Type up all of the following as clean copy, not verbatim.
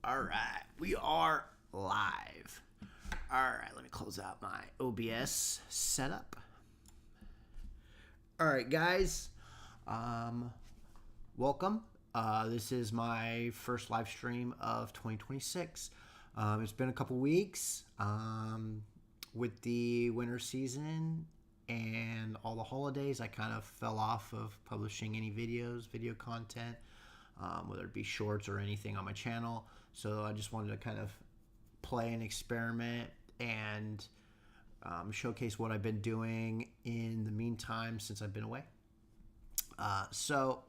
All right, we are live. All right, let me close out my OBS setup. All right, guys, welcome. This is my first live stream of 2026. It's been a couple weeks with the winter season and all the holidays. I kind of fell off of publishing any video content, whether it be shorts or anything on my channel. So I just wanted to kind of play and experiment and showcase what I've been doing in the meantime since I've been away. So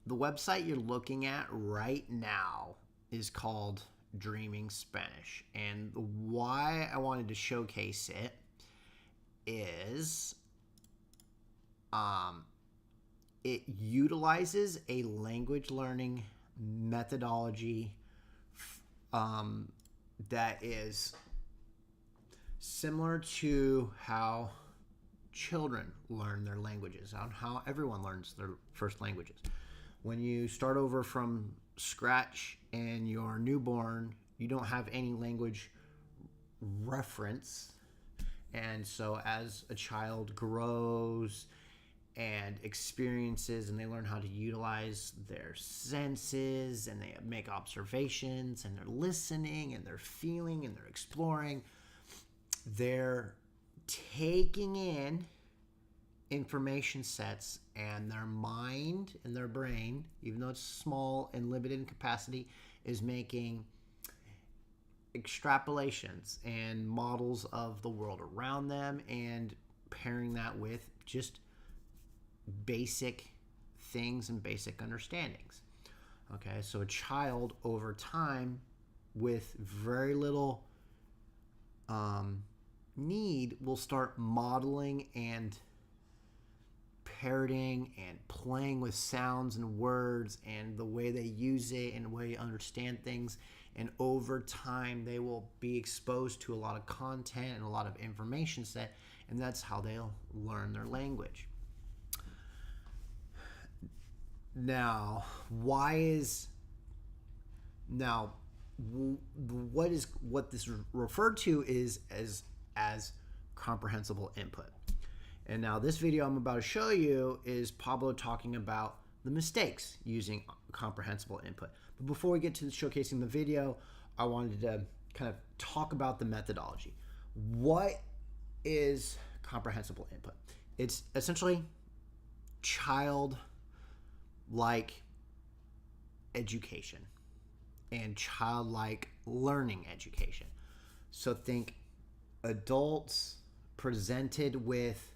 the website you're looking at right now is called Dreaming Spanish. And why I wanted to showcase it is it utilizes a language learning methodology that is similar to how children learn their languages, on how everyone learns their first languages. When you start over from scratch and you're newborn, you don't have any language reference. And so as a child grows and experiences and they learn how to utilize their senses and they make observations and they're listening and they're feeling and they're exploring, they're taking in information sets, and their mind and their brain, even though it's small and limited in capacity, is making extrapolations and models of the world around them and pairing that with just basic things and basic understandings. Okay, so a child over time with very little need will start modeling and parroting and playing with sounds and words and the way they use it and the way they understand things. And over time, they will be exposed to a lot of content and a lot of information set, and that's how they'll learn their language. Now, what this referred to is as comprehensible input. And now this video I'm about to show you is Pablo talking about the mistakes using comprehensible input. But before we get to showcasing the video, I wanted to kind of talk about the methodology. What is comprehensible input? It's essentially childlike education and childlike learning education. So think adults presented with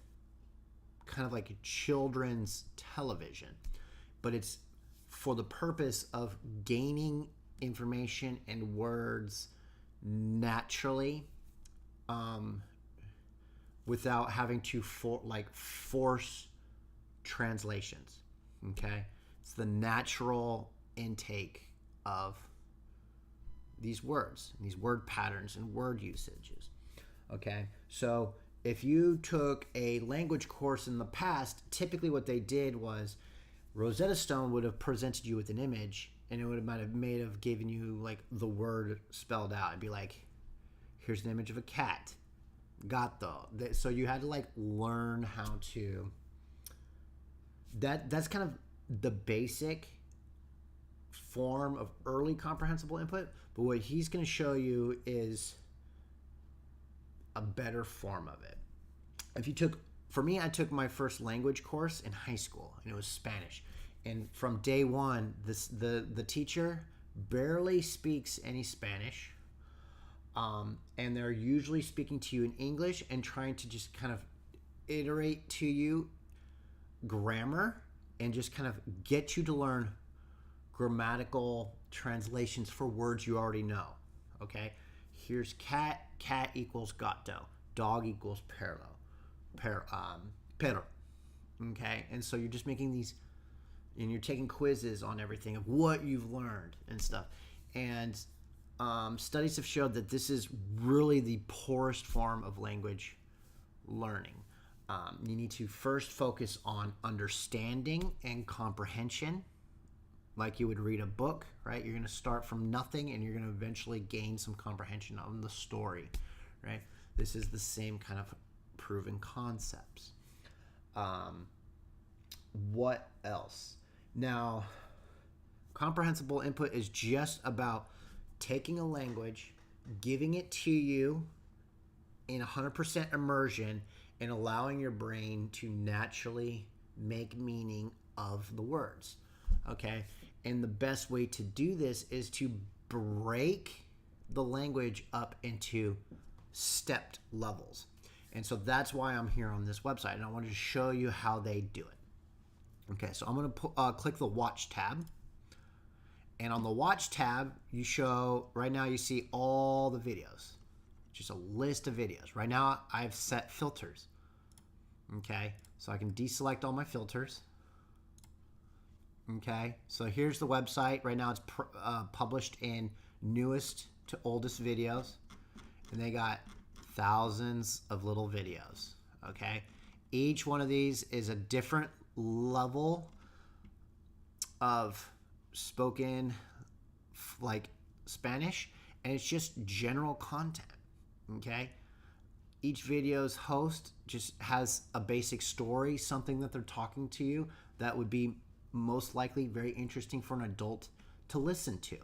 kind of like children's television, but it's for the purpose of gaining information and words naturally, without having to force translations. Okay, it's the natural intake of these words, these word patterns and word usages. Okay, so if you took a language course in the past, typically what they did was Rosetta Stone would have presented you with an image, and it might have given you like the word spelled out. It'd be like, here's an image of a cat, gato. So you had to like learn how to. That's kind of the basic form of early comprehensible input. But what he's going to show you is a better form of it. For me, I took my first language course in high school, and it was Spanish. And from day one, the teacher barely speaks any Spanish, and they're usually speaking to you in English and trying to just kind of iterate to you grammar and just kind of get you to learn grammatical translations for words you already know. Okay, here's cat equals gato, dog equals perro. Okay, and so you're just making these, and you're taking quizzes on everything of what you've learned and stuff. And studies have showed that this is really the poorest form of language learning. You need to first focus on understanding and comprehension, like you would read a book, right? You're going to start from nothing and you're going to eventually gain some comprehension on the story, right? This is the same kind of proven concepts. What else? Now, comprehensible input is just about taking a language, giving it to you in 100% immersion, and allowing your brain to naturally make meaning of the words. Okay? And the best way to do this is to break the language up into stepped levels. And so that's why I'm here on this website, and I wanted to show you how they do it. Okay, so I'm going to click the Watch tab. And on the Watch tab, right now you see all the videos. Just a list of videos. Right now, I've set filters. Okay, so I can deselect all my filters. Okay, so here's the website. Right now it's published in newest to oldest videos. And they got thousands of little videos. Okay, each one of these is a different level of spoken like Spanish, and it's just general content. Okay, each video's host just has a basic story, something that they're talking to you that would be most likely very interesting for an adult to listen to,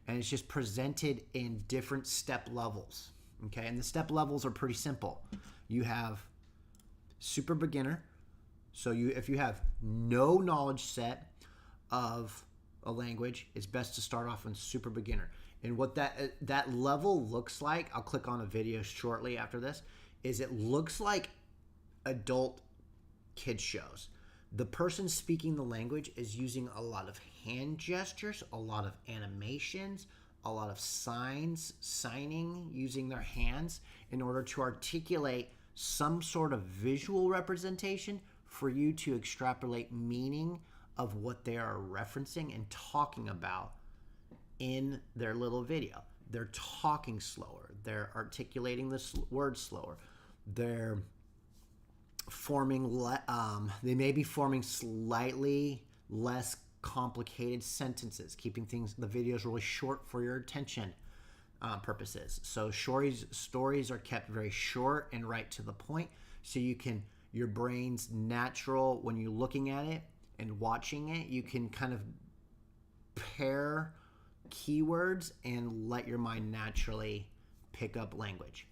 and it's just presented in different step levels. Okay, and the step levels are pretty simple. You have super beginner, so if you have no knowledge set of a language, it's best to start off in super beginner. And what that level looks like, I'll click on a video shortly after this, is it looks like adult kids shows. The person speaking the language is using a lot of hand gestures, a lot of animations, a lot of signing using their hands in order to articulate some sort of visual representation for you to extrapolate meaning of what they are referencing and talking about in their little video. They're talking slower. They're articulating the words slower. They're they may be forming slightly less complicated sentences, keeping the videos really short for your attention purposes. So stories are kept very short and right to the point, so your brain's natural, when you're looking at it and watching it, you can kind of pair keywords and let your mind naturally pick up language.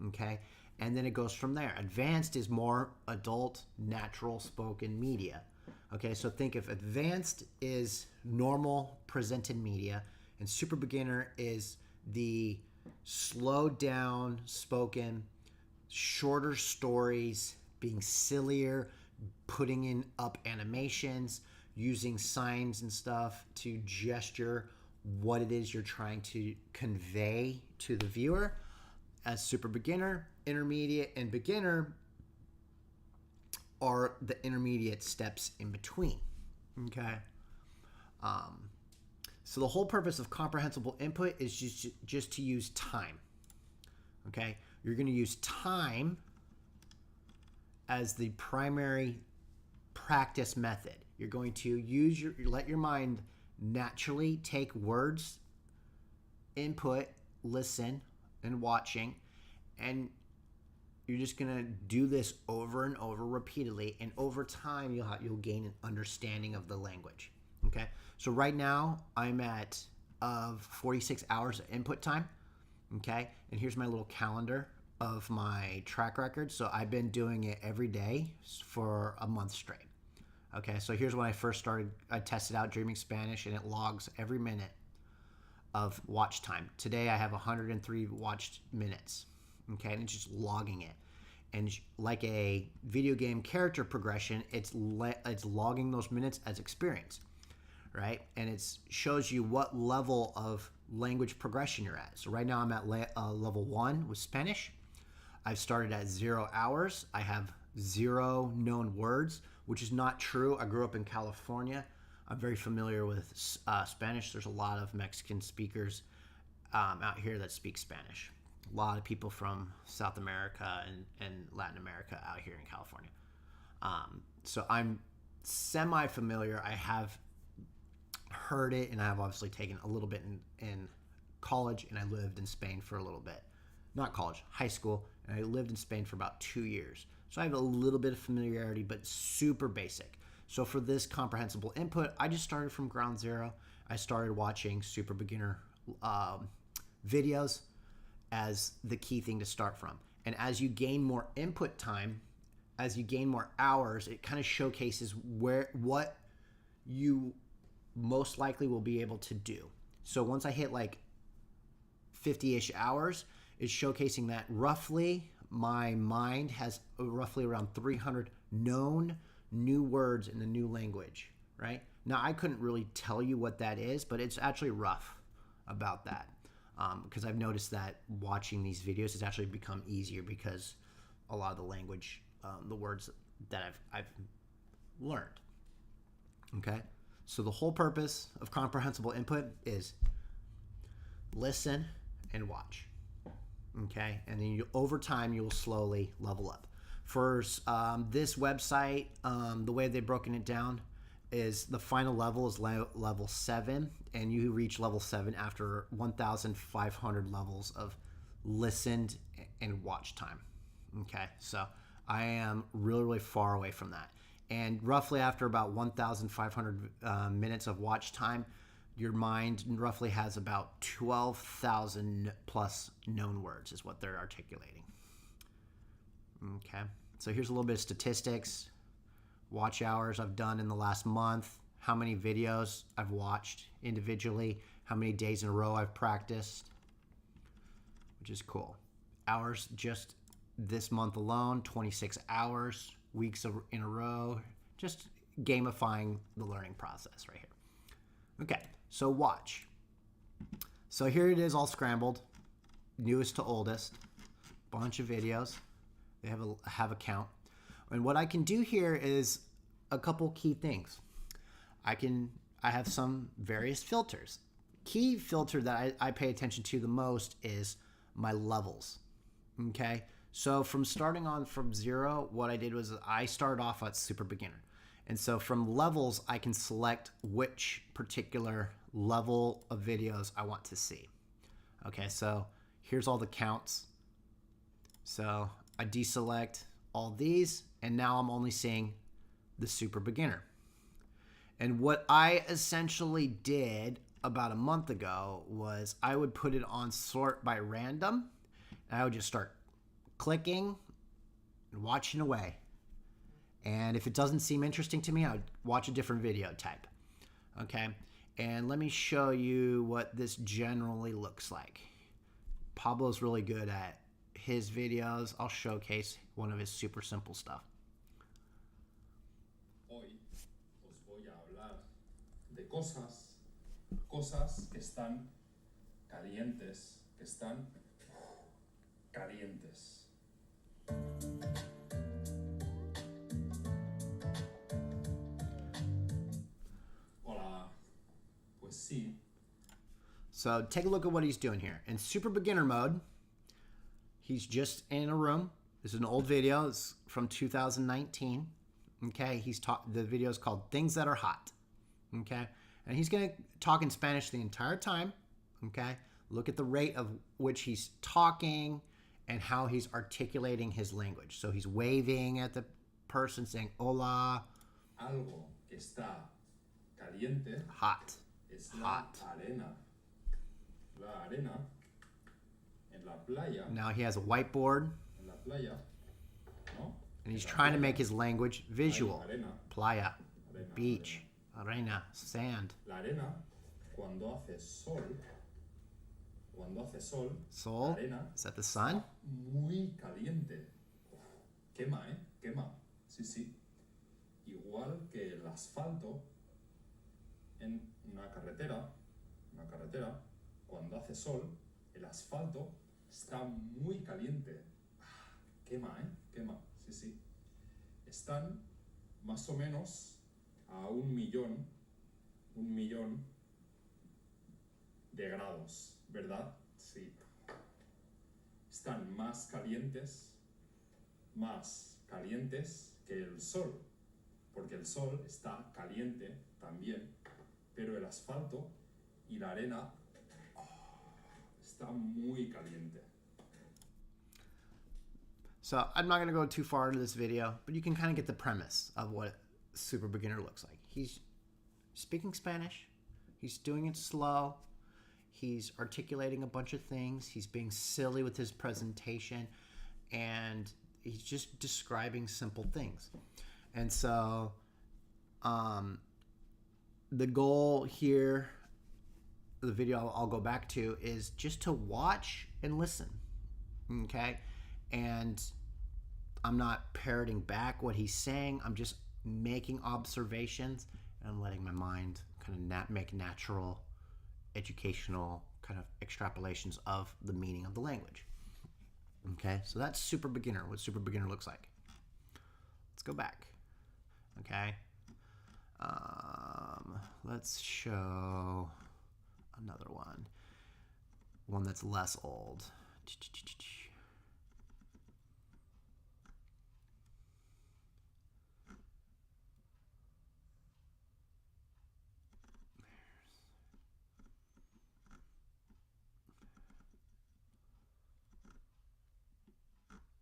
Okay, and then it goes from there. Advanced is more adult, natural spoken media. Okay, so think if advanced is normal presented media and super beginner is the slowed down spoken, shorter stories, being sillier, putting in up animations, using signs and stuff to gesture what it is you're trying to convey to the viewer. As super beginner, intermediate, and beginner are the intermediate steps in between. Okay. So the whole purpose of comprehensible input is just to use time. Okay. You're going to use time as the primary practice method. You're going to let your mind naturally take words, input, listen, and watching, and you're just gonna do this over and over repeatedly, and over time you'll gain an understanding of the language. Okay, so right now I'm at 46 hours of input time. Okay, and here's my little calendar of my track record. So I've been doing it every day for a month straight. Okay, so here's when I first started. I tested out Dreaming Spanish, and it logs every minute of watch time. Today I have 103 watched minutes. Okay, and it's just logging it. And like a video game character progression, it's logging those minutes as experience, right? And it shows you what level of language progression you're at. So right now I'm at level 1 with Spanish. I've started at 0 hours. I have 0 known words, which is not true. I grew up in California. I'm very familiar with Spanish. There's a lot of Mexican speakers out here that speak Spanish. A lot of people from South America and Latin America out here in California. So I'm semi-familiar. I have heard it, and I've obviously taken a little bit in college, and I lived in Spain for a little bit. Not college, high school, and I lived in Spain for about 2 years. So I have a little bit of familiarity, but super basic. So for this comprehensible input, I just started from ground zero. I started watching super beginner videos as the key thing to start from. And as you gain more input time, as you gain more hours, it kind of showcases what you most likely will be able to do. So once I hit like 50-ish hours, it's showcasing that roughly my mind has roughly around 300 known new words in the new language, right? Now, I couldn't really tell you what that is, but it's actually rough about that, because I've noticed that watching these videos has actually become easier because a lot of the language, the words that I've learned. Okay, so the whole purpose of comprehensible input is listen and watch. Okay, and then over time you will slowly level up. For this website, the way they've broken it down is the final level is level 7, and you reach level 7 after 1,500 levels of listened and watch time. Okay, so I am really, really far away from that. And roughly after about 1,500 minutes of watch time, your mind roughly has about 12,000 plus known words is what they're articulating. Okay, so here's a little bit of statistics. Watch hours I've done in the last month, how many videos I've watched individually, how many days in a row I've practiced, which is cool. Hours just this month alone, 26 hours, weeks in a row, just gamifying the learning process right here. Okay, so watch. So here it is all scrambled, newest to oldest, bunch of videos. They have a count. And what I can do here is a couple key things. I have some various filters. Key filter that I pay attention to the most is my levels. Okay, so from starting on from 0, what I did was I started off at super beginner. And so from levels, I can select which particular level of videos I want to see. Okay, so here's all the counts. So I deselect all these, and now I'm only seeing the super beginner. And what I essentially did about a month ago was I would put it on sort by random, and I would just start clicking and watching away. And if it doesn't seem interesting to me, I would watch a different video type. Okay, and let me show you what this generally looks like. Pablo's really good at his videos. I'll showcase one of his super simple stuff. Hoy os voy a hablar de cosas que están calientes, calientes. Hola, pues sí. So take a look at what he's doing here. In super beginner mode, he's just in a room. This is an old video. It's from 2019. Okay, the video is called Things That Are Hot. Okay, and he's going to talk in Spanish the entire time. Okay, look at the rate of which he's talking and how he's articulating his language. So he's waving at the person saying hola. Algo que está caliente Hot. es Hot. la arena. La arena en la playa. Now he has a whiteboard. En la playa, ¿no? And he's trying to make his language visual. Arena. Playa, Arena, beach, arena, sand. La arena, cuando hace sol, Sol, la arena is that the sun? muy caliente. Quema, quema. Sí, sí. Igual que el asfalto en una carretera, cuando hace sol, el asfalto está muy caliente. Quema, quema. Sí, sí. Están más o menos a 1 millón de grados, ¿verdad? Sí. Están más calientes que el sol, porque el sol está caliente también pero el asfalto y la arena está muy caliente. So I'm not going to go too far into this video, but you can kind of get the premise of what super beginner looks like. He's speaking Spanish. He's doing it slow. He's articulating a bunch of things. He's being silly with his presentation. And he's just describing simple things. And so the goal here, the video I'll go back to, is just to watch and listen. Okay? And I'm not parroting back what he's saying. I'm just making observations and I'm letting my mind kind of make natural, educational kind of extrapolations of the meaning of the language. Okay, so that's super beginner, what super beginner looks like. Let's go back. Okay. Let's show another one that's less old.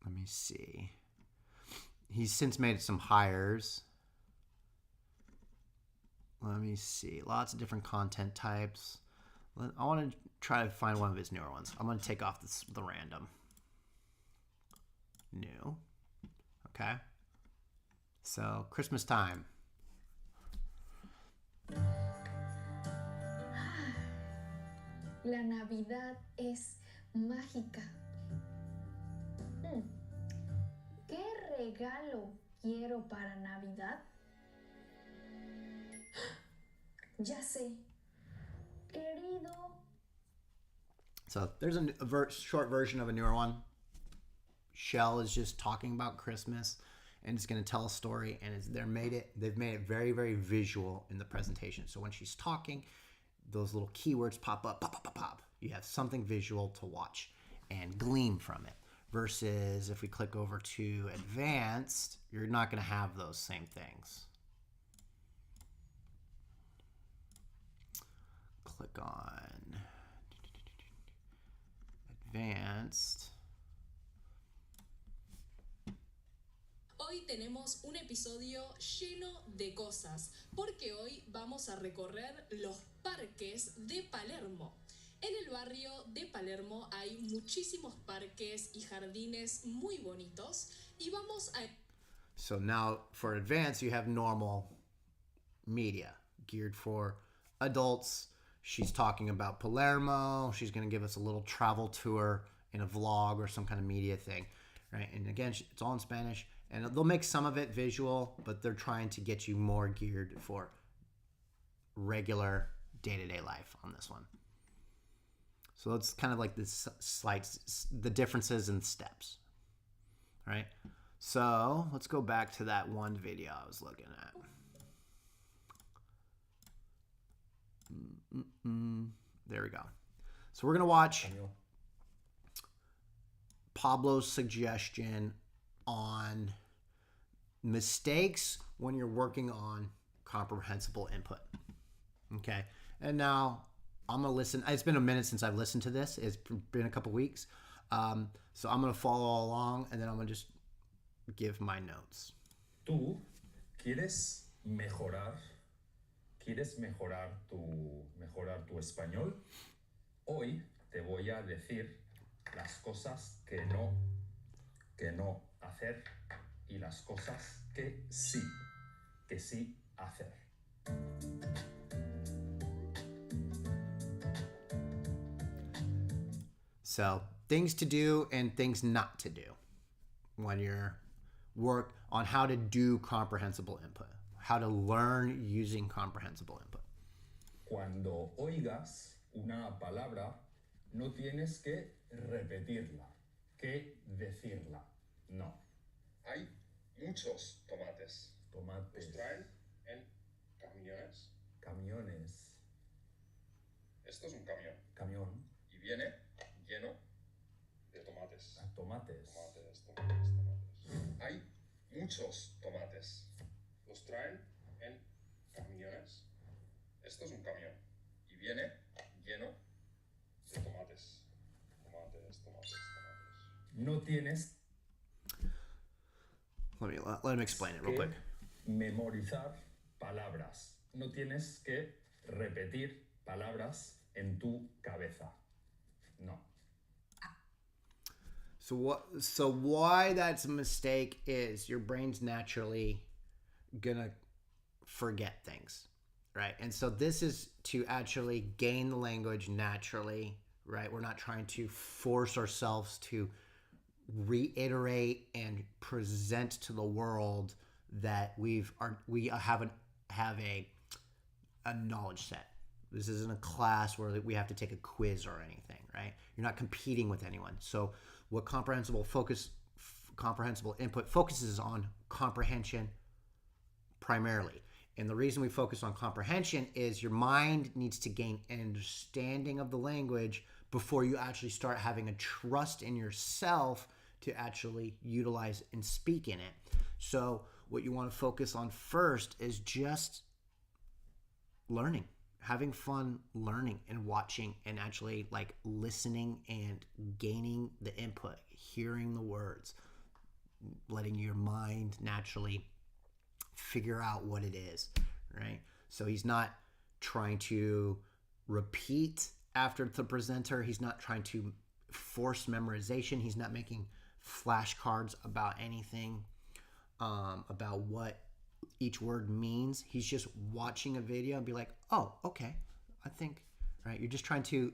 Let me see. He's since made some hires. Let me see. Lots of different content types. I want to try to find one of his newer ones. I'm going to take off the random. New. Okay. So, Christmas time. La Navidad es mágica. ¿Qué regalo quiero para Navidad? Ya sé. Querido. So there's a short version of a newer one. Shell is just talking about Christmas and it's going to tell a story, and they've made it very, very visual in the presentation. So when she's talking, those little keywords pop up, pop, pop, pop, pop. You have something visual to watch and glean from it. Versus if we click over to advanced, you're not going to have those same things. Click on advanced. Hoy tenemos un episodio lleno de cosas, porque hoy vamos a recorrer los parques de Palermo. En el barrio de Palermo hay muchísimos parques y jardines muy bonitos y vamos a... So now for advanced, you have normal media geared for adults. She's talking about Palermo. She's going to give us a little travel tour in a vlog or some kind of media thing, right? And again, it's all in Spanish, and they'll make some of it visual, but they're trying to get you more geared for regular day-to-day life on this one. So it's kind of like the differences in steps, right? So let's go back to that one video I was looking at. There we go. So we're going to watch Pablo's suggestion on mistakes when you're working on comprehensible input. Okay. And now I'm going to listen. It's been a minute since I've listened to this. It's been a couple weeks. So I'm going to follow along, and then I'm going to just give my notes. Tú quieres mejorar mejorar tu español. Hoy te voy a decir las cosas que no hacer y las cosas que sí hacer. So things to do and things not to do when you're work on how to do comprehensible input, how to learn using comprehensible input. Cuando oigas una palabra, no tienes que repetirla, que decirla. No. Hay muchos tomates. Tomates. Los traen en camiones. Camiones. Esto es un camión. Camión. Y viene lleno de tomates. Tomates. Tomates. Hay muchos tomates. Los traen en camiones. Esto es un camión y viene lleno de tomates. Tomates, tomates, tomates. No tienes Let him explain it real que quick. memorizar palabras. No tienes que repetir palabras en tu cabeza. No. So why that's a mistake is your brain's naturally gonna forget things, right? And so this is to actually gain the language naturally, right? We're not trying to force ourselves to reiterate and present to the world that we have a knowledge set. This isn't a class where we have to take a quiz or anything, right? You're not competing with anyone. So what comprehensible input focuses on comprehension primarily. And the reason we focus on comprehension is your mind needs to gain an understanding of the language before you actually start having a trust in yourself to actually utilize and speak in it. So what you want to focus on first is just learning, having fun learning and watching and actually like listening and gaining the input, hearing the words, letting your mind naturally figure out what it is, right? So he's not trying to repeat after the presenter. He's not trying to force memorization. He's not making flashcards about anything, about what each word means. He's just watching a video and be like, oh, okay, I think, right? You're just trying to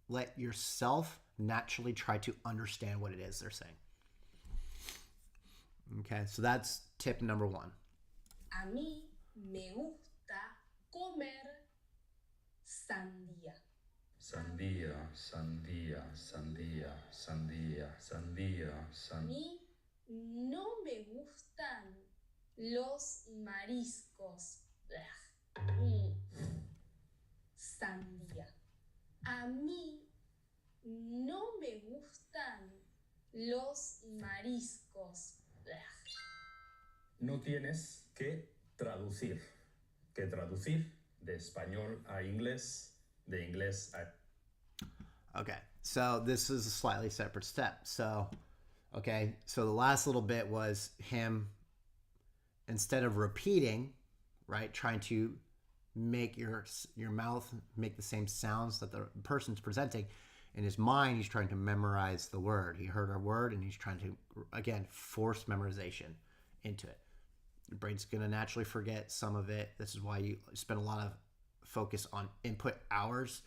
let yourself naturally try to understand what it is they're saying. Okay, so that's tip number one. A mí me gusta comer sandía. Sandía, sandía, sandía, sandía, sandía, A sandía. mí no me gustan los mariscos. Sandía. A mí no me gustan los mariscos. No tienes que traducir. Que traducir de español a inglés, de inglés a... Okay, so this is a slightly separate step. So the last little bit was him, instead of repeating, right, trying to make your mouth make the same sounds that the person's presenting. In his mind, he's trying to memorize the word. He heard a word and he's trying to, again, force memorization into it. Your brain's going to naturally forget some of it. This is why you spend a lot of focus on input hours,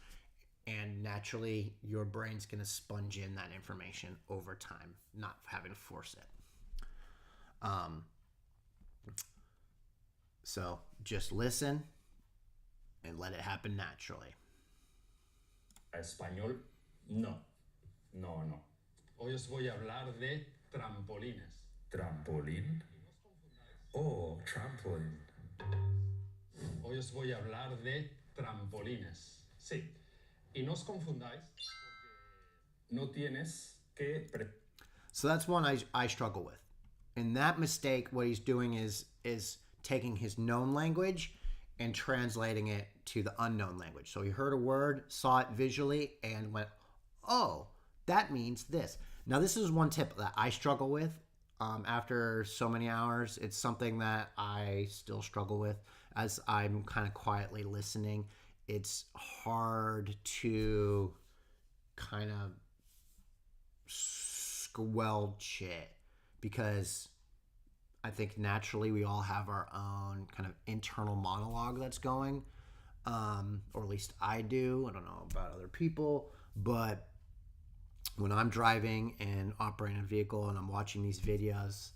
and naturally your brain's going to sponge in that information over time, not having to force it. So just listen and let it happen naturally. español. No, no, no. Hoy os voy a hablar de trampolines. ¿Trampolín? Oh, trampoline. Hoy os voy a hablar de trampolines. Sí. Y no os confundáis porque no tienes que... So that's one I struggle with. In that mistake, what he's doing is taking his known language and translating it to the unknown language. So he heard a word, saw it visually, and went, oh, that means this. Now, this is one tip that I struggle with. After so many hours, it's something that I still struggle with as I'm kind of quietly listening. It's hard to kind of squelch it because I think naturally we all have our own kind of internal monologue that's going, or at least I do. I don't know about other people, but when I'm driving and operating a vehicle and I'm watching these videos,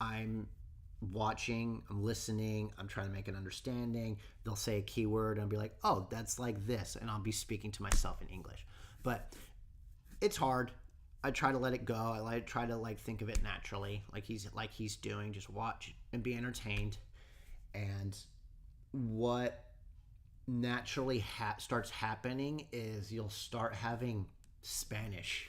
I'm watching, I'm listening, I'm trying to make an understanding. They'll say a keyword and I'll be like, oh, that's like this. And I'll be speaking to myself in English. But it's hard. I try to let it go. I try to think of it naturally, like he's doing. Just watch and be entertained. And what naturally starts happening is you'll start having Spanish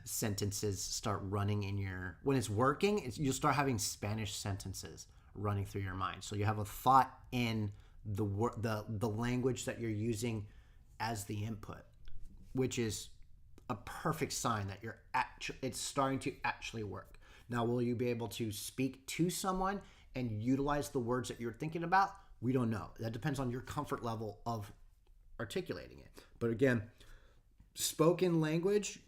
sentences start running in your... When it's working, you'll start having Spanish sentences running through your mind. So you have a thought in the language that you're using as the input, which is a perfect sign that it's starting to actually work. Now, will you be able to speak to someone and utilize the words that you're thinking about? We don't know. That depends on your comfort level of articulating it. But again, spoken language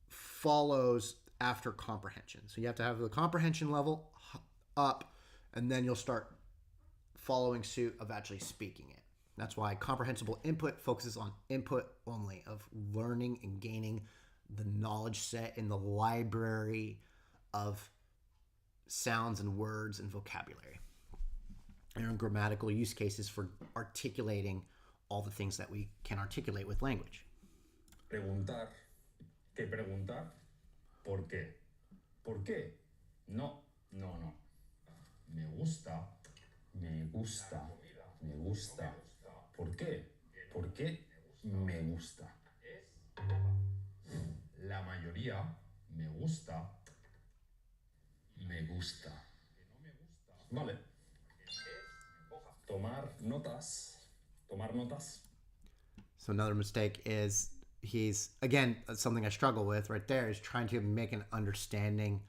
follows after comprehension. So you have to have the comprehension level up, and then you'll start following suit of actually speaking it. That's why comprehensible input focuses on input only, of learning and gaining the knowledge set in the library of sounds and words and vocabulary. And grammatical use cases for articulating all the things that we can articulate with language. Preguntar. ¿Qué preguntar? ¿Por qué? ¿Por qué? No, no, no. Me gusta. Me gusta. Me gusta. ¿Por qué? ¿Por qué me gusta? La mayoría me gusta. Me gusta. Vale. Tomar notas. Tomar notas. So another mistake is he's, again, something I struggle with right there, is trying to make an understanding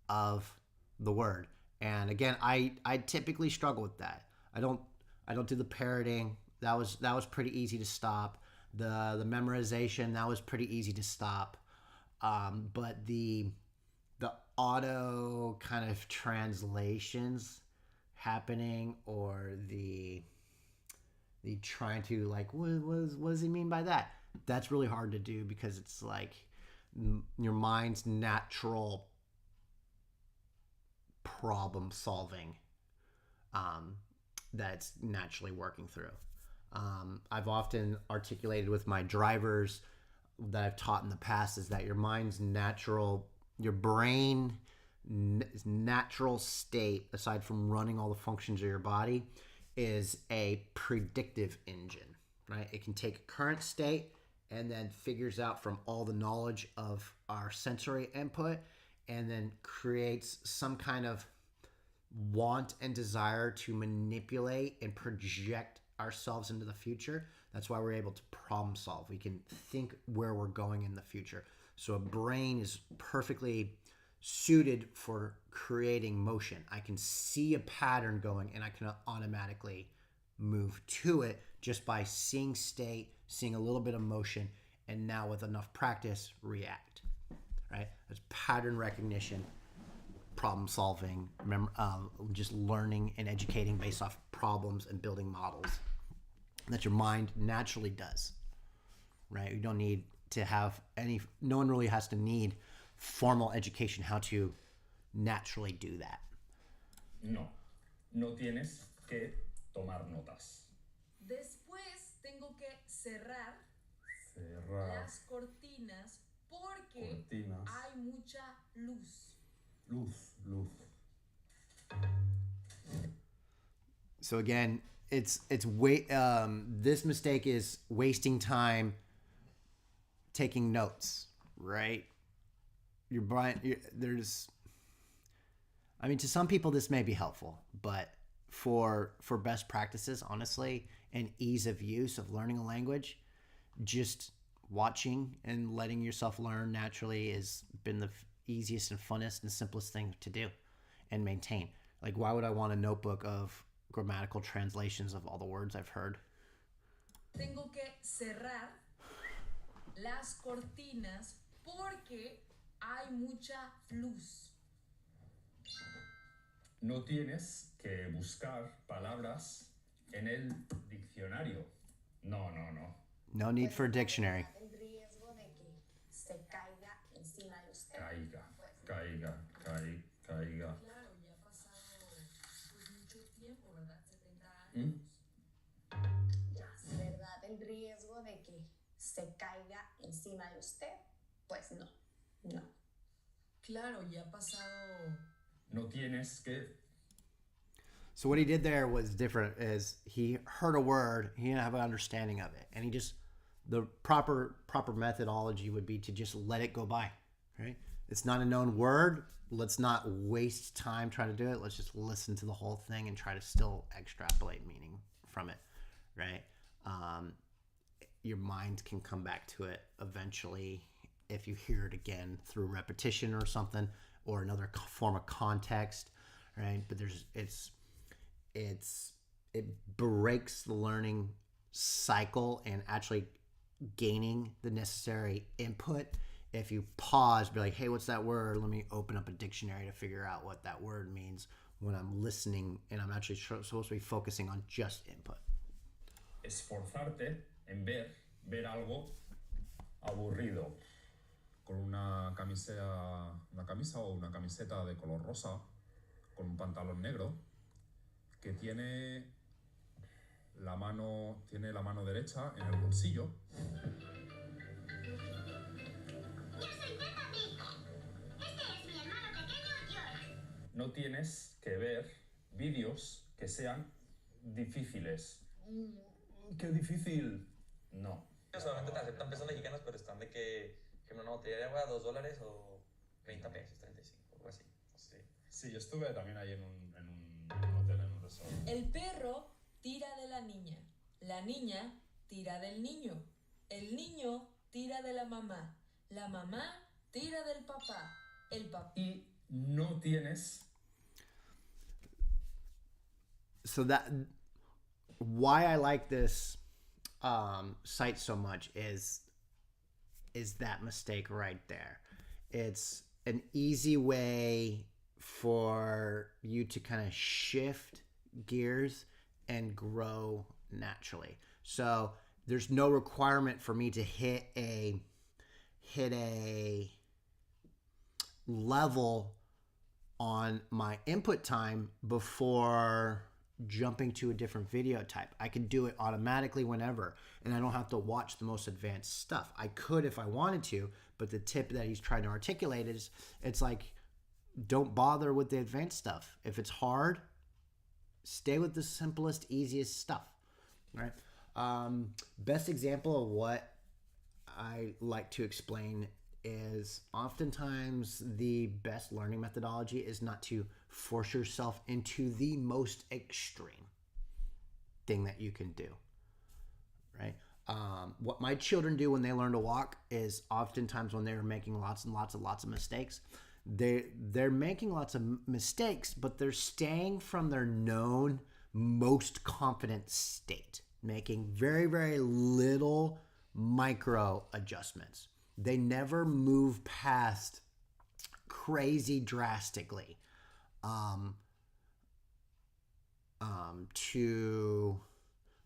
of the word. And again, I typically struggle with that. I don't do the parroting. That was pretty easy to stop. The memorization, that was pretty easy to stop. But the auto kind of translations happening, or the trying to, like, what does he mean by that? That's really hard to do, because it's like your mind's natural problem solving that's naturally working through. I've often articulated with my drivers that I've taught in the past is that your brain natural state, aside from running all the functions of your body, is a predictive engine, right? It can take a current state and then figures out from all the knowledge of our sensory input, and then creates some kind of want and desire to manipulate and project ourselves into the future. That's why we're able to problem solve. We can think where we're going in the future. So a brain is perfectly suited for creating motion. I can see a pattern going, and I can automatically move to it just by seeing state, seeing a little bit of motion, and now with enough practice, react. Right? That's pattern recognition, problem solving, just learning and educating based off problems and building models that your mind naturally does. Right? You don't need to have no one really has to need formal education how to naturally do that. No, no tienes que tomar notas. Después tengo que cerrar las cortinas porque hay mucha luz. Luz. So again, this mistake is wasting time taking notes, right? Your brain, to some people this may be helpful, but for best practices, honestly, and ease of use of learning a language, just watching and letting yourself learn naturally has been the easiest and funnest and simplest thing to do and maintain. Like, why would I want a notebook of grammatical translations of all the words I've heard? Tengo que cerrar las cortinas porque hay mucha luz. No tienes que buscar palabras en el diccionario. No. No need for a dictionary. El riesgo de que se caiga encima de usted. Caiga. Claro, ya ha pasado pues mucho tiempo, ¿verdad? 70 años. Ya, ¿verdad? El riesgo de que se caiga encima de usted, pues no. Claro, ya ha pasado. No tienes que. So what he did there was different. Is he heard a word, he didn't have an understanding of it, and the proper methodology would be to just let it go by. Right? It's not a known word. Let's not waste time trying to do it. Let's just listen to the whole thing and try to still extrapolate meaning from it, right? Your mind can come back to it eventually if you hear it again through repetition or something, or another form of context, right? But it breaks the learning cycle and actually gaining the necessary input. If you pause, be like, hey, what's that word? Let me open up a dictionary to figure out what that word means when I'm listening and I'm actually supposed to be focusing on just input. Esforzarte en ver algo aburrido con una camisa o una camiseta de color rosa con un pantalón negro que tiene la mano derecha en el bolsillo. No tienes que ver vídeos que sean difíciles. ¡Qué difícil! No. Solamente te aceptan pesos mexicanos, pero están de que una botella de agua, $2 o 30 pesos, 35, algo así. Sí, yo estuve también ahí en un hotel, en un resort. El perro tira de la niña tira del niño, el niño tira de la mamá tira del papá, el papá. Y no tienes... So that, why I like this site so much is that mistake right there. It's an easy way for you to kind of shift gears and grow naturally. So there's no requirement for me to hit a level on my input time before jumping to a different video type. I can do it automatically whenever, and I don't have to watch the most advanced stuff. I could if I wanted to, but the tip that he's trying to articulate is, it's like, don't bother with the advanced stuff. If it's hard, stay with the simplest, easiest stuff, right? Best example of what I like to explain is oftentimes the best learning methodology is not to force yourself into the most extreme thing that you can do, right? What my children do when they learn to walk is oftentimes when they're making lots of mistakes, they're making lots of mistakes, but they're staying from their known most confident state, making very, very little micro adjustments. They never move past crazy drastically to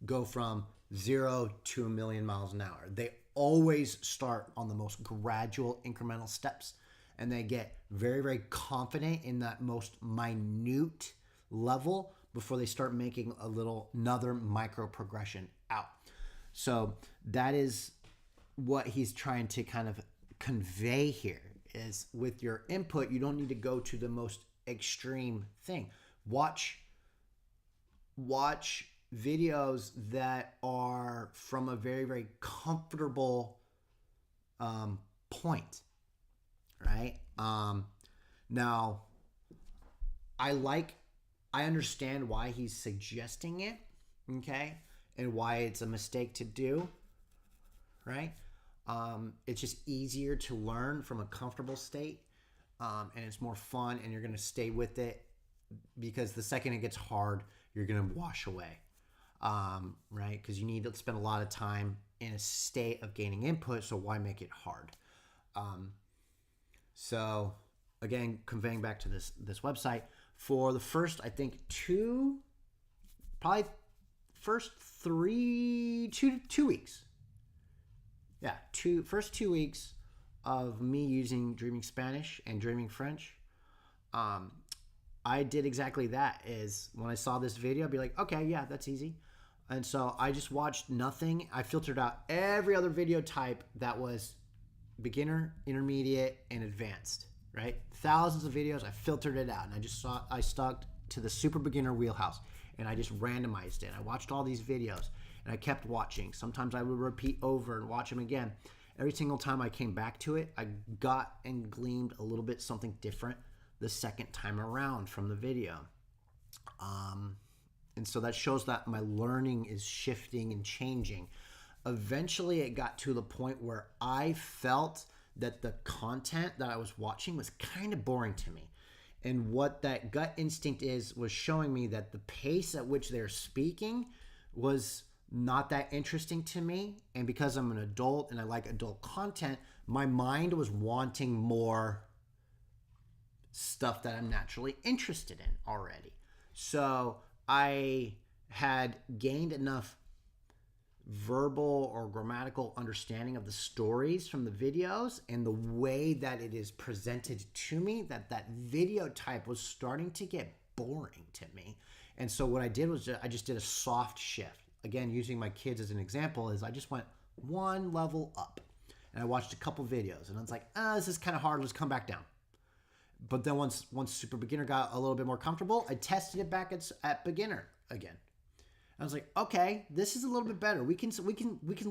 go from 0 to 1,000,000 miles an hour. They always start on the most gradual incremental steps, and they get very, very confident in that most minute level before they start making another micro progression out. So that is what he's trying to kind of convey here, is with your input, you don't need to go to the most extreme thing. Watch videos that are from a very, very comfortable point, right? Now, I understand why he's suggesting it, okay, and why it's a mistake to do, right? It's just easier to learn from a comfortable state, and it's more fun, and you're going to stay with it, because the second it gets hard, you're going to wash away, right? Because you need to spend a lot of time in a state of gaining input, so why make it hard? So again, conveying back to this website, for the first, I think, two weeks. Yeah, first 2 weeks of me using Dreaming Spanish and Dreaming French, I did exactly that. Is when I saw this video, I'd be like, okay, yeah, that's easy. And so I just watched nothing. I filtered out every other video type that was beginner, intermediate, and advanced, right? Thousands of videos, I filtered it out, and I stuck to the super beginner wheelhouse, and I just randomized it. I watched all these videos, and I kept watching. Sometimes I would repeat over and watch them again. Every single time I came back to it, I got and gleaned a little bit something different the second time around from the video. And so that shows that my learning is shifting and changing. Eventually, it got to the point where I felt that the content that I was watching was kind of boring to me. And what that gut instinct was showing me that the pace at which they're speaking was not that interesting to me. And because I'm an adult and I like adult content, my mind was wanting more stuff that I'm naturally interested in already. So I had gained enough verbal or grammatical understanding of the stories from the videos and the way that it is presented to me that video type was starting to get boring to me. And so what I did was I just did a soft shift. Again, using my kids as an example, is I just went one level up and I watched a couple videos and I was like, this is kind of hard. Let's come back down. But then once Super Beginner got a little bit more comfortable, I tested it back at Beginner again. I was like, okay, this is a little bit better. We can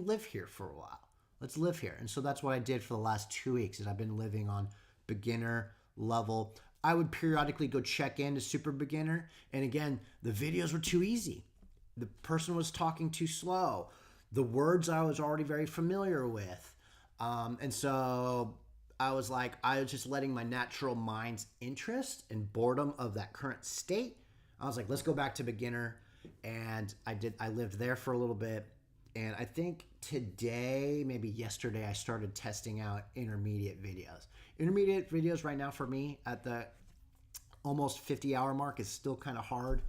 live here for a while. Let's live here. And so that's what I did for the last 2 weeks. Is I've been living on beginner level. I would periodically go check into Super Beginner, and again, the videos were too easy. The person was talking too slow. The words I was already very familiar with, and so I was just letting my natural mind's interest and boredom of that current state. I was like, let's go back to beginner. And I lived there for a little bit. And I think today, maybe yesterday, I started testing out intermediate videos. Intermediate videos right now for me at the almost 50-hour mark is still kind of hard.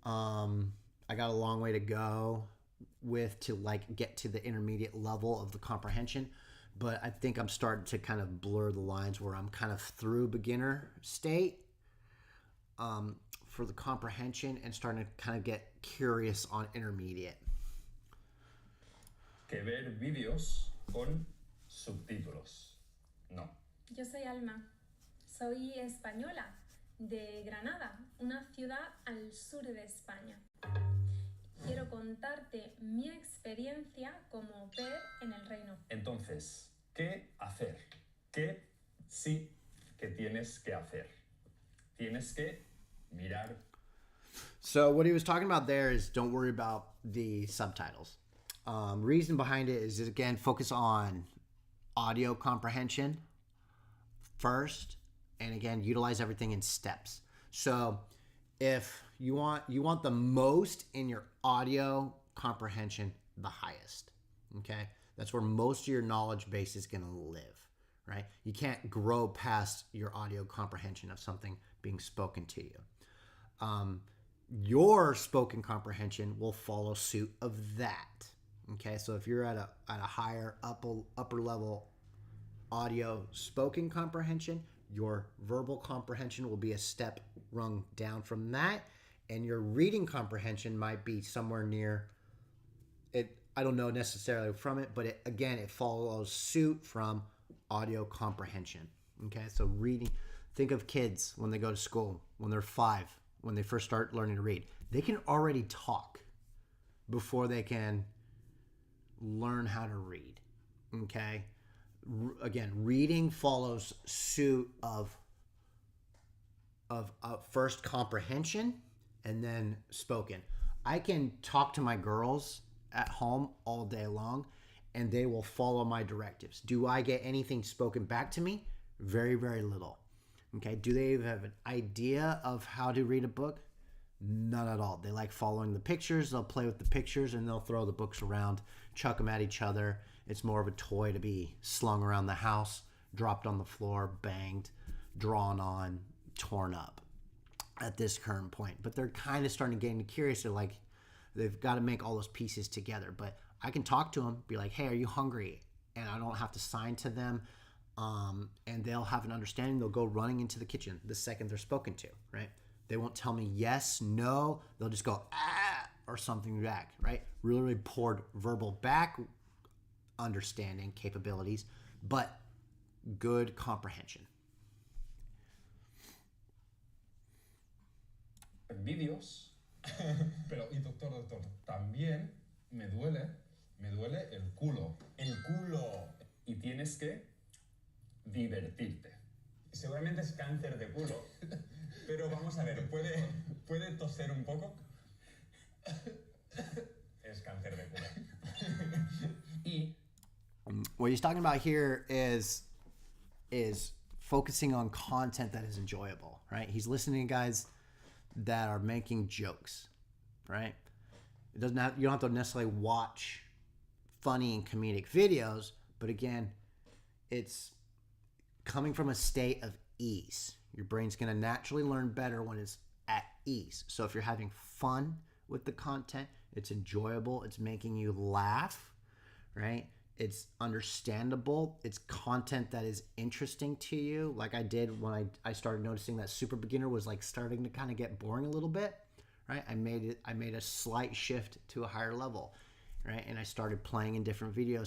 I got a long way to go to get to the intermediate level of the comprehension. But I think I'm starting to kind of blur the lines where I'm kind of through beginner state for the comprehension and starting to kind of get curious on intermediate. Que ver vídeos con subtítulos. No. Yo soy Alma, soy española, de Granada, una ciudad al sur de España. Quiero contarte mi experiencia como au pair en el Reino. Entonces, ¿qué hacer? ¿Qué sí que tienes que hacer? Tienes que mirar. So what he was talking about there is don't worry about the subtitles. Reason behind it is again, focus on audio comprehension first, and again, utilize everything in steps. So if you want the most in your audio comprehension, the highest, okay? That's where most of your knowledge base is going to live, right? You can't grow past your audio comprehension of something being spoken to you. Your spoken comprehension will follow suit of that. Okay, so if you're at a higher upper level audio spoken comprehension, your verbal comprehension will be a step rung down from that, and your reading comprehension might be somewhere near it. I don't know necessarily from it, but it follows suit from audio comprehension. Okay, so reading. Think of kids when they go to school, when they're 5, when they first start learning to read. They can already talk before they can learn how to read. Okay? Again, reading follows suit of first comprehension and then spoken. I can talk to my girls at home all day long and they will follow my directives. Do I get anything spoken back to me? Very, very little. Okay, do they have an idea of how to read a book? None at all. They like following the pictures. They'll play with the pictures and they'll throw the books around, chuck them at each other. It's more of a toy to be slung around the house, dropped on the floor, banged, drawn on, torn up at this current point. But they're kind of starting to get curious. They're like, they've got to make all those pieces together. But I can talk to them, be like, hey, are you hungry? And I don't have to sign to them. And they'll have an understanding. They'll go running into the kitchen the second they're spoken to, right? They won't tell me yes, no. They'll just go, or something back, right? Really, really poured verbal back understanding capabilities, but good comprehension. Vídeos. Pero, y doctor, también me duele el culo. El culo. Y tienes que divertirte. Seguramente es cáncer de culo. Pero vamos a ver, ¿puede toser un poco? what he's talking about here is focusing on content that is enjoyable, right? He's listening to guys that are making jokes, right? You don't have to necessarily watch funny and comedic videos, but again, it's coming from a state of ease. Your brain's going to naturally learn better when it's at ease. So if you're having fun with the content, it's enjoyable, it's making you laugh, right? It's understandable. It's content that is interesting to you. Like I did when I started noticing that super beginner was like starting to kind of get boring a little bit, right? I made a slight shift to a higher level, right? And I started playing in different video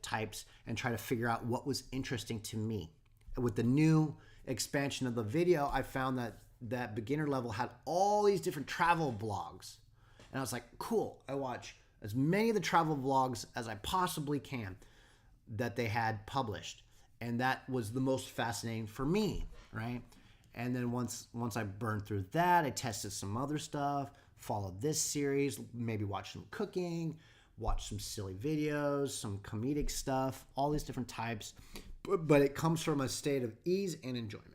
types and try to figure out what was interesting to me. With the new expansion of the video, I found that beginner level had all these different travel vlogs. And I was like, cool, I watch as many of the travel vlogs as I possibly can that they had published. And that was the most fascinating for me, right? And then once I burned through that, I tested some other stuff, followed this series, maybe watch some cooking, watch some silly videos, some comedic stuff, all these different types. But it comes from a state of ease and enjoyment.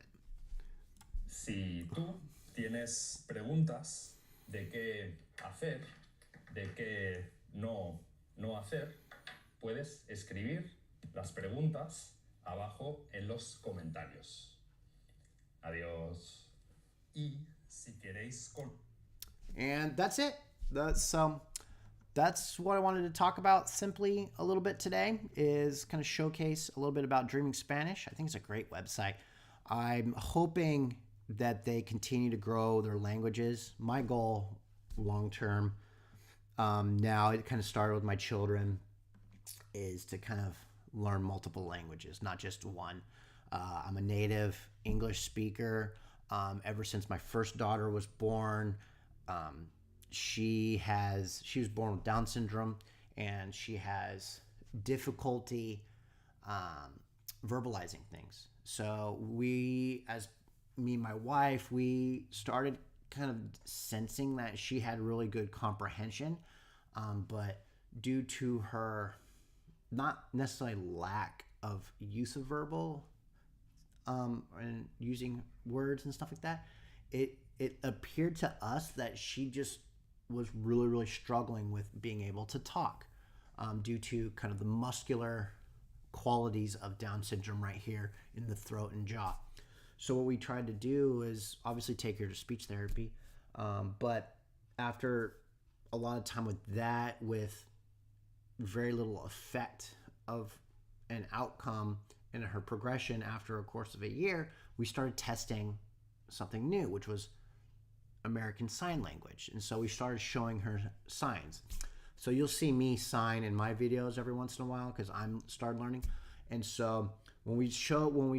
Si tú tienes preguntas de qué hacer, de qué no hacer, puedes escribir las preguntas abajo en los comentarios. Adiós. Y si queréis And that's it. That's what I wanted to talk about simply a little bit today, is kind of showcase a little bit about Dreaming Spanish. I think it's a great website. I'm hoping that they continue to grow their languages. My goal long term, now it kind of started with my children, is to kind of learn multiple languages, not just one. I'm a native English speaker. Ever since my first daughter was born, she was born with Down syndrome, and she has difficulty verbalizing things. So me and my wife, we started kind of sensing that she had really good comprehension, but due to her not necessarily lack of use of verbal and using words and stuff like that, it appeared to us that she just was really, really struggling with being able to talk due to kind of the muscular qualities of Down syndrome right here in the throat and jaw. So what we tried to do is obviously take her to speech therapy, but after a lot of time with that, with very little effect of an outcome in her progression after a course of a year, we started testing something new, which was American Sign Language. And so we started showing her signs. So you'll see me sign in my videos every once in a while because I'm started learning. And so when we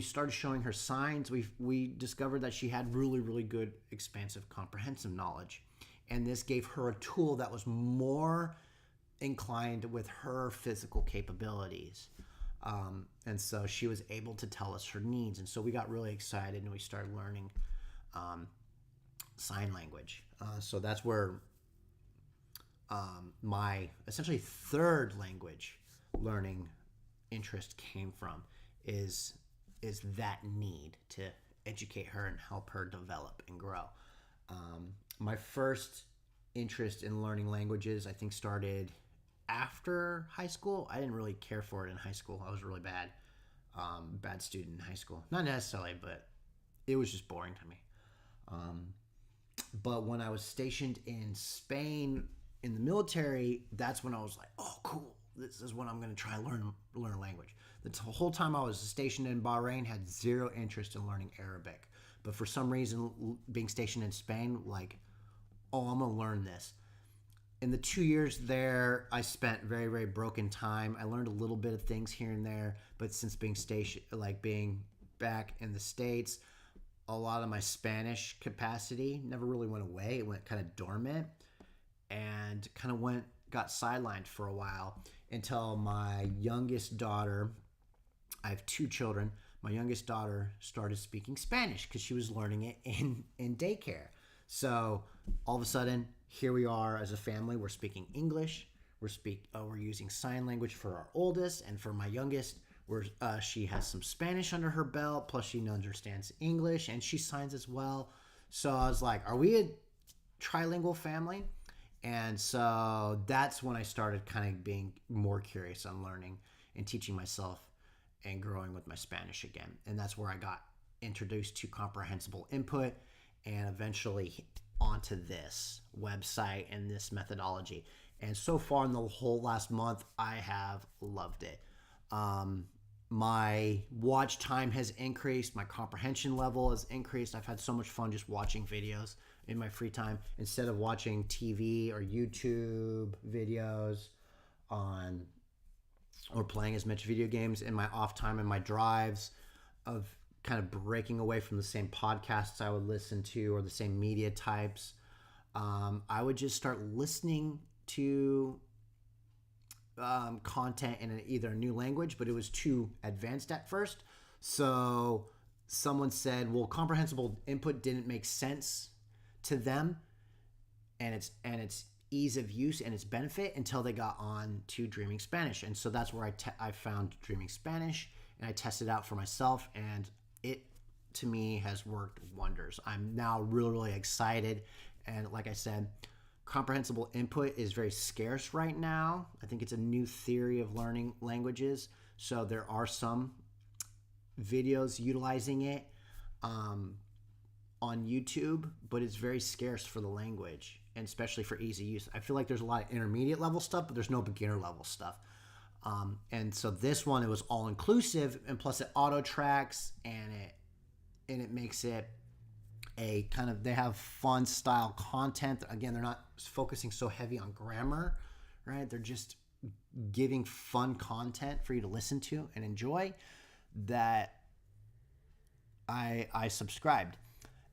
started showing her signs, we discovered that she had really, really good expansive comprehensive knowledge. And this gave her a tool that was more inclined with her physical capabilities. And so she was able to tell us her needs. And so we got really excited and we started learning sign language. So that's where my essentially third language learning interest came from, is that need to educate her and help her develop and grow. My first interest in learning languages, I think, started after high school. I didn't really care for it in high school. I was really bad student in high school. Not necessarily, but it was just boring to me. But when I was stationed in Spain in the military, that's when I was like, oh, cool. This is when I'm going to try and learn language. The whole time I was stationed in Bahrain, had zero interest in learning Arabic. But for some reason, being stationed in Spain, like, oh, I'm going to learn this. In the 2 years there, I spent very, very broken time. I learned a little bit of things here and there, but since being back in the States, a lot of my Spanish capacity never really went away. It went kind of dormant and kind of got sidelined for a while until my youngest daughter, I have 2 children, my youngest daughter started speaking Spanish because she was learning it in daycare. So all of a sudden, here we are as a family. We're speaking English, We're using sign language for our oldest, and for my youngest, she has some Spanish under her belt. Plus, she understands English and she signs as well. So I was like, "Are we a trilingual family?" And so that's when I started kind of being more curious on learning and teaching myself and growing with my Spanish again. And that's where I got introduced to Comprehensible Input and eventually onto this website and this methodology. And so far in the whole last month, I have loved it. My watch time has increased. My comprehension level has increased. I've had so much fun just watching videos in my free time instead of watching TV or YouTube videos or playing as much video games in my off time and my drives of kind of breaking away from the same podcasts I would listen to or the same media types. I would just start listening to content in either a new language, but it was too advanced at first. So someone said, well, Comprehensible Input didn't make sense to them and its ease of use and its benefit until they got on to Dreaming Spanish. And so that's where I found Dreaming Spanish, and I tested it out for myself, and it to me has worked wonders. I'm now really, really excited. And like I said, Comprehensible Input is very scarce right now. I think it's a new theory of learning languages. So there are some videos utilizing it on YouTube, but it's very scarce for the language, and especially for easy use. I feel like there's a lot of intermediate level stuff, but there's no beginner level stuff. And so this one, it was all inclusive, and plus it auto tracks, and it makes it a kind of, they have fun style content. Again, they're not focusing so heavy on grammar, right? They're just giving fun content for you to listen to and enjoy. That I subscribed,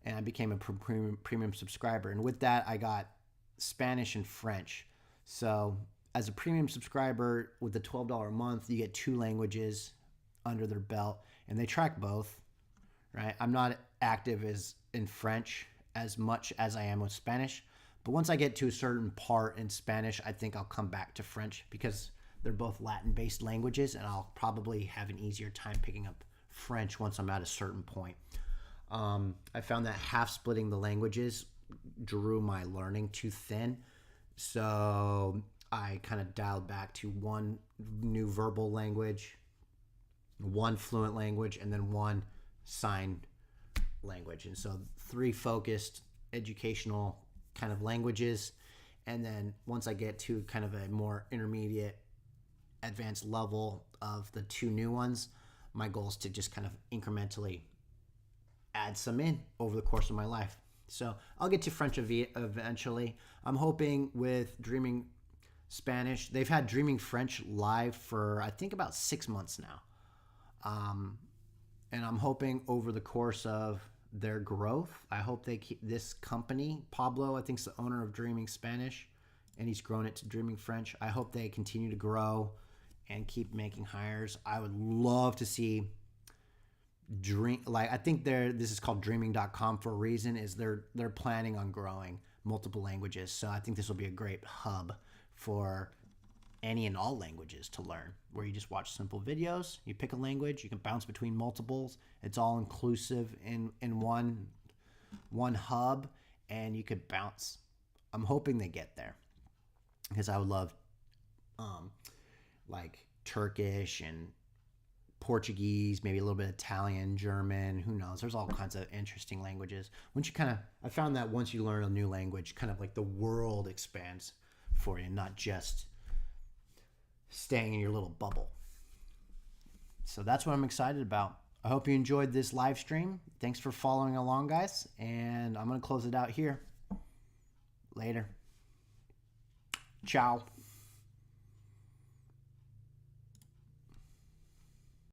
and I became a premium subscriber. And with that, I got Spanish and French. So as a premium subscriber with the $12 a month, you get 2 languages under their belt, and they track both, right? I'm not active in French as much as I am with Spanish, but once I get to a certain part in Spanish, I think I'll come back to French because they're both Latin-based languages, and I'll probably have an easier time picking up French once I'm at a certain point. I found that half splitting the languages drew my learning too thin, so I kind of dialed back to one new verbal language, one fluent language, and then one sign language. And so 3 focused educational kind of languages. And then once I get to kind of a more intermediate advanced level of the 2 new ones, my goal is to just kind of incrementally add some in over the course of my life. So I'll get to French eventually. I'm hoping with Dreaming Spanish, they've had Dreaming French live for I think about 6 months now. And I'm hoping over the course of their growth, I hope they keep this company, Pablo, I think is the owner of Dreaming Spanish, and he's grown it to Dreaming French. I hope they continue to grow and keep making hires. I would love to see I think this is called dreaming.com for a reason, is they're planning on growing multiple languages. So I think this will be a great hub for any and all languages to learn, where you just watch simple videos, you pick a language, you can bounce between multiples. It's all inclusive in one hub, and you could bounce. I'm hoping they get there, because I would love like Turkish and Portuguese, maybe a little bit of Italian, German, who knows? There's all kinds of interesting languages. I found that once you learn a new language, kind of like the world expands for you, not just staying in your little bubble. So that's what I'm excited about. I hope you enjoyed this live stream. Thanks for following along, guys. And I'm going to close it out here. Later. Ciao.